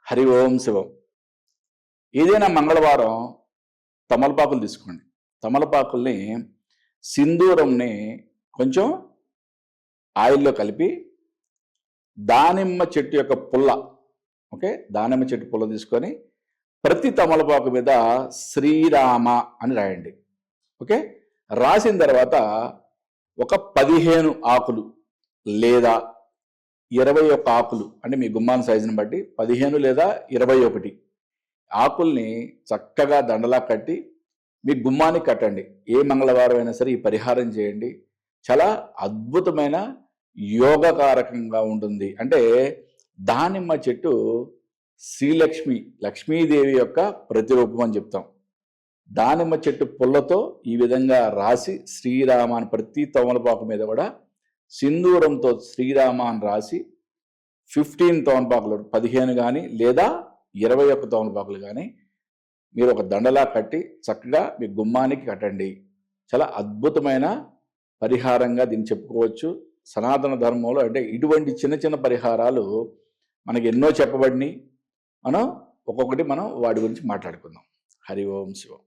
హరి ఓం శివం. ఏదైనా మంగళవారం తమలపాకులు తీసుకోండి. తమలపాకుల్ని సింధూరంని కొంచెం ఆయిల్లో కలిపి దానిమ్మ చెట్టు యొక్క పుల్ల, ఓకే, దానిమ్మ చెట్టు పుల్ల తీసుకొని ప్రతి తమలపాకు మీద శ్రీరామ అని రాయండి. ఓకే, రాసిన తర్వాత ఒక 15 ఆకులు లేదా 21 ఆకులు, అంటే మీ గుమ్మాన్ సైజుని బట్టి 15 లేదా 21 ఆకుల్ని చక్కగా దండలా కట్టి మీ గుమ్మానికి కట్టండి. ఏ మంగళవారం అయినా సరే ఈ పరిహారం చేయండి. చాలా అద్భుతమైన యోగకారకంగా ఉంటుంది. అంటే దానిమ్మ చెట్టు శ్రీలక్ష్మి, లక్ష్మీదేవి యొక్క ప్రతిరూపం అని చెప్తాం. దానిమ్మ చెట్టు పుల్లతో ఈ విధంగా రాసి శ్రీరామ అని ప్రతి తమలపాకు మీద కూడా సింధూరంతో శ్రీరామ అని రాసి 15 తమలపాకులు, 15 కానీ లేదా 21 తమలపాకులు కానీ మీరు ఒక దండలా కట్టి చక్కగా మీ గుమ్మానికి కట్టండి. చాలా అద్భుతమైన పరిహారంగా దీన్ని చెప్పుకోవచ్చు. సనాతన ధర్మంలో అంటే ఇటువంటి చిన్న చిన్న పరిహారాలు మనకి ఎన్నో చెప్పబడినాయి. మనం ఒక్కొక్కటి వాటి గురించి మాట్లాడుకుందాం. హరి ఓం శివం.